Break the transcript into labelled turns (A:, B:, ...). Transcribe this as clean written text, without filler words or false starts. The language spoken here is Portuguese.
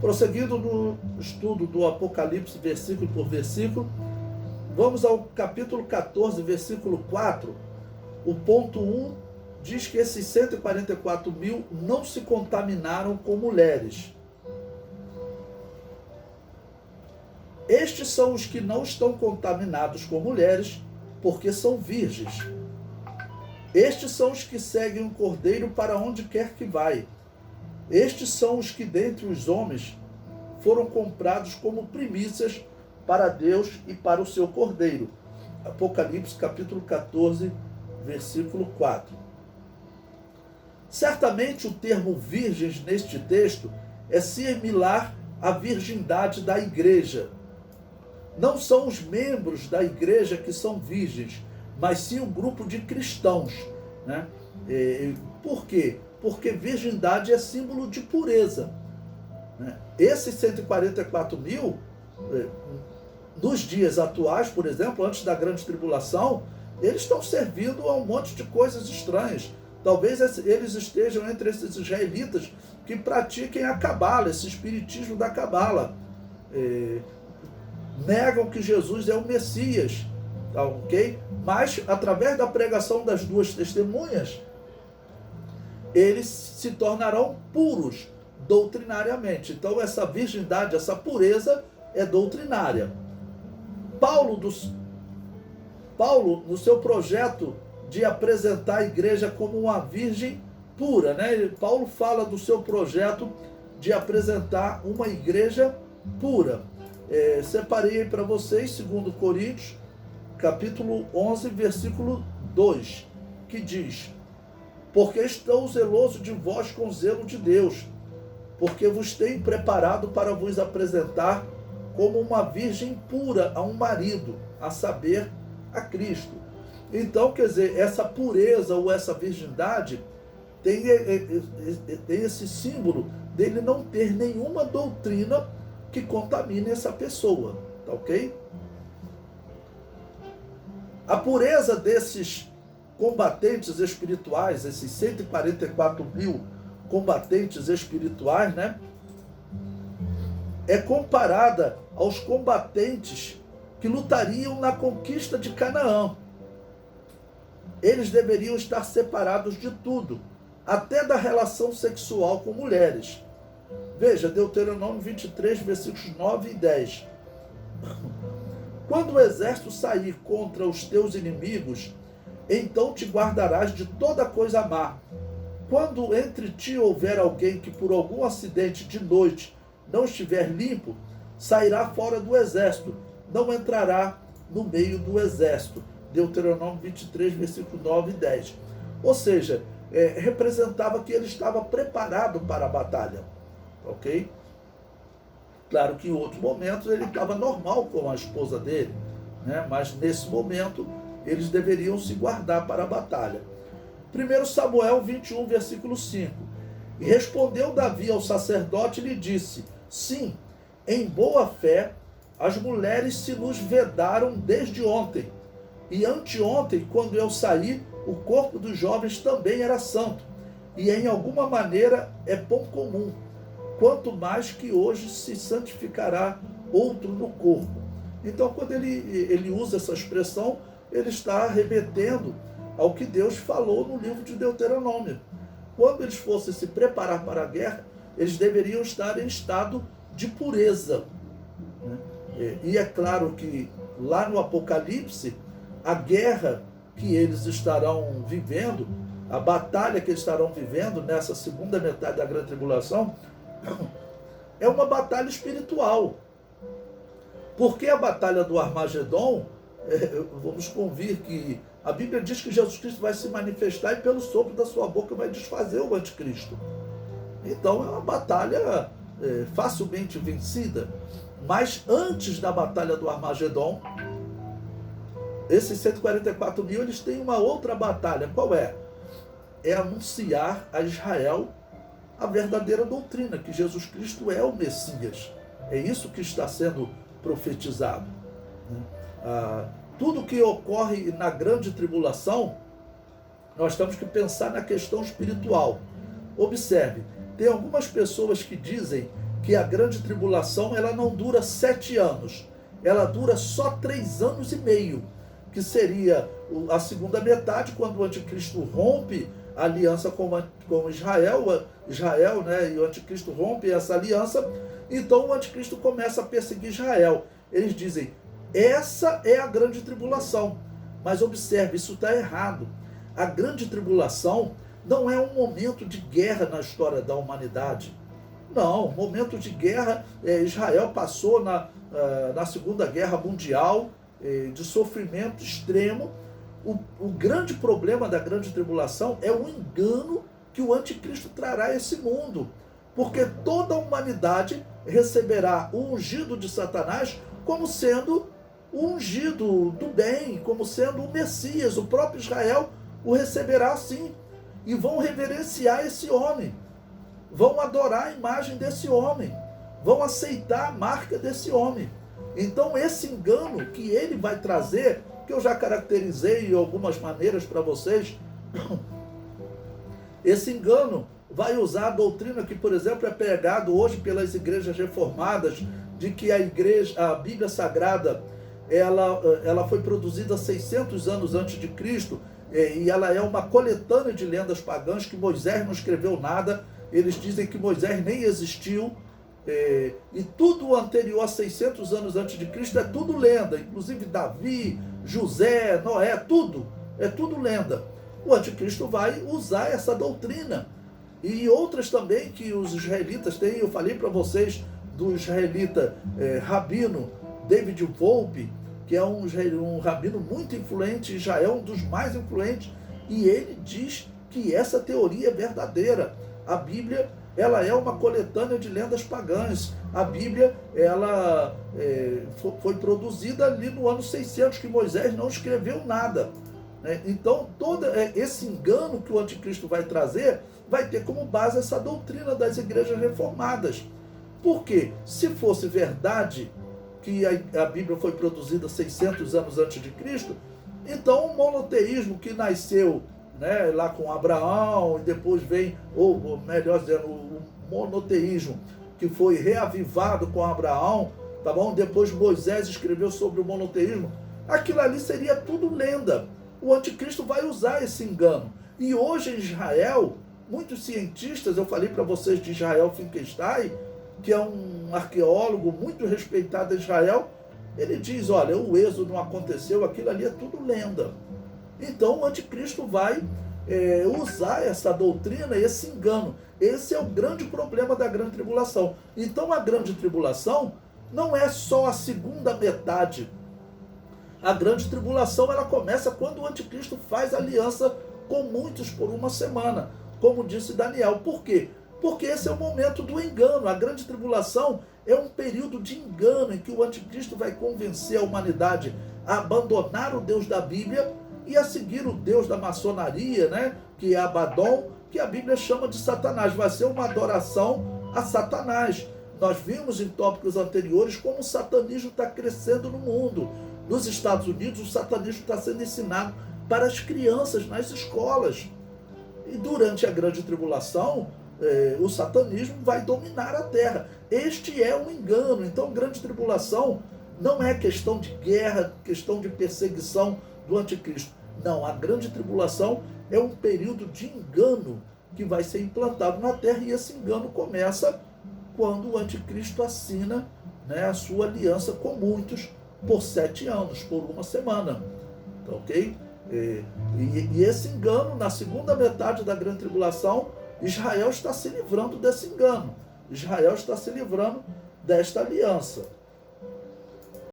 A: Prosseguindo no estudo do Apocalipse, versículo por versículo, vamos ao capítulo 14, versículo 4. O ponto 1 diz que esses 144 mil não se contaminaram com mulheres. Estes são os que não estão contaminados com mulheres, porque são virgens. Estes são os que seguem o Cordeiro para onde quer que vai. Estes são os que dentre os homens foram comprados como primícias para Deus e para o seu Cordeiro. Apocalipse capítulo 14, versículo 4. Certamente o termo virgens neste texto é similar à virgindade da igreja. Não são os membros da igreja que são virgens, mas sim um grupo de cristãos, né? Por quê? Porque virgindade é símbolo de pureza, né? Esses 144 mil, nos dias atuais, por exemplo, antes da grande tribulação, eles estão servindo a um monte de coisas estranhas. Talvez eles estejam entre esses israelitas que pratiquem a cabala, esse espiritismo da cabala. Negam que Jesus é o Messias, ok? Mas, através da pregação das duas testemunhas, eles se tornarão puros doutrinariamente. Então, essa virgindade, essa pureza é doutrinária. Paulo, no seu projeto de apresentar a igreja como uma virgem pura, né? Paulo fala do seu projeto de apresentar uma igreja pura. Separei para vocês, 2 Coríntios, capítulo 11, versículo 2, que diz: porque estou zeloso de vós com zelo de Deus, porque vos tenho preparado para vos apresentar como uma virgem pura a um marido, a saber, a Cristo. Então, quer dizer, essa pureza ou essa virgindade tem esse símbolo dele não ter nenhuma doutrina que contamine essa pessoa, tá ok? A pureza desses combatentes espirituais, esses 144 mil combatentes espirituais, né, é comparada aos combatentes que lutariam na conquista de Canaã. Eles deveriam estar separados de tudo, até da relação sexual com mulheres. Veja, Deuteronômio 23, versículos 9 e 10. Quando o exército sair contra os teus inimigos, então te guardarás de toda coisa má. Quando entre ti houver alguém que por algum acidente de noite não estiver limpo, sairá fora do exército, não entrará no meio do exército. Deuteronômio 23, versículo 9 e 10. Ou seja, representava que ele estava preparado para a batalha. Ok? Claro que em outros momentos ele estava normal com a esposa dele, né? Mas nesse momento eles deveriam se guardar para a batalha. 1 Samuel 21, versículo 5. E respondeu Davi ao sacerdote e lhe disse: sim, em boa fé, as mulheres se nos vedaram desde ontem. E anteontem, quando eu saí, o corpo dos jovens também era santo. E em alguma maneira é pão comum. Quanto mais que hoje se santificará outro no corpo. Então, quando ele usa essa expressão, ele está remetendo ao que Deus falou no livro de Deuteronômio. Quando eles fossem se preparar para a guerra, eles deveriam estar em estado de pureza. E é claro que lá no Apocalipse, a guerra que eles estarão vivendo, a batalha que eles estarão vivendo nessa segunda metade da grande tribulação, é uma batalha espiritual. Porque a batalha do Armagedon, vamos convir que a Bíblia diz que Jesus Cristo vai se manifestar e pelo sopro da sua boca vai desfazer o anticristo. Então é uma batalha facilmente vencida. Mas antes da batalha do Armagedon, esses 144 mil, eles têm uma outra batalha. Qual é? É anunciar a Israel a verdadeira doutrina, que Jesus Cristo é o Messias. É isso que está sendo profetizado. Tudo que ocorre na grande tribulação, nós temos que pensar na questão espiritual. Observe, tem algumas pessoas que dizem que a grande tribulação ela não dura 7 anos, ela dura só 3 anos e meio, que seria a segunda metade, quando o anticristo rompe a aliança com Israel, né, e o anticristo rompe essa aliança, então o anticristo começa a perseguir Israel. Eles dizem, essa é a grande tribulação. Mas observe, isso está errado. A grande tribulação não é um momento de guerra na história da humanidade. Não, momento de guerra, Israel passou na Segunda Guerra Mundial, de sofrimento extremo. O grande problema da grande tribulação é o engano que o anticristo trará a esse mundo. Porque toda a humanidade receberá o ungido de Satanás como sendo o ungido do bem, como sendo o Messias. O próprio Israel o receberá assim. E vão reverenciar esse homem. Vão adorar a imagem desse homem. Vão aceitar a marca desse homem. Então esse engano que ele vai trazer, que eu já caracterizei de algumas maneiras para vocês, esse engano vai usar a doutrina que, por exemplo, é pregado hoje pelas igrejas reformadas, de que a Bíblia Sagrada, ela foi produzida 600 anos antes de Cristo, e ela é uma coletânea de lendas pagãs, que Moisés não escreveu nada. Eles dizem que Moisés nem existiu, e tudo anterior a 600 anos antes de Cristo é tudo lenda, inclusive Davi, José, Noé, tudo, é tudo lenda. O anticristo vai usar essa doutrina, e outras também que os israelitas têm. Eu falei para vocês do israelita rabino David Volpe, que é um rabino muito influente, Israel, um dos mais influentes, e ele diz que essa teoria é verdadeira. A Bíblia, ela é uma coletânea de lendas pagãs. A Bíblia, ela foi produzida ali no ano 600, que Moisés não escreveu nada, né? Então, todo esse engano que o anticristo vai trazer, vai ter como base essa doutrina das igrejas reformadas. Porque, se fosse verdade que a Bíblia foi produzida 600 anos antes de Cristo, então o monoteísmo que nasceu, né, lá com Abraão, e depois vem, ou melhor dizendo, o monoteísmo que foi reavivado com Abraão, tá bom? Depois Moisés escreveu sobre o monoteísmo, aquilo ali seria tudo lenda. O anticristo vai usar esse engano. E hoje em Israel, muitos cientistas, eu falei para vocês de Israel Finkelstein, que é um arqueólogo muito respeitado em Israel, ele diz, olha, o êxodo não aconteceu, aquilo ali é tudo lenda. Então o anticristo vai usar essa doutrina, esse engano. Esse é o grande problema da grande tribulação. Então a grande tribulação não é só a segunda metade. A grande tribulação, ela começa quando o anticristo faz aliança com muitos por uma semana, como disse Daniel. Por quê? Porque esse é o momento do engano. A grande tribulação é um período de engano em que o anticristo vai convencer a humanidade a abandonar o Deus da Bíblia e a seguir o Deus da maçonaria, né, que é Abaddon, que a Bíblia chama de Satanás. Vai ser uma adoração a Satanás. Nós vimos em tópicos anteriores como o satanismo está crescendo no mundo. Nos Estados Unidos, o satanismo está sendo ensinado para as crianças nas escolas. E durante a grande tribulação, o satanismo vai dominar a terra. Este é um engano. Então, grande tribulação não é questão de guerra, questão de perseguição do anticristo. Não, a grande tribulação é um período de engano que vai ser implantado na terra, e esse engano começa quando o anticristo assina, né, a sua aliança com muitos por 7 anos, por uma semana. Tá, ok? E esse engano, na segunda metade da grande tribulação, Israel está se livrando desse engano. Israel está se livrando desta aliança.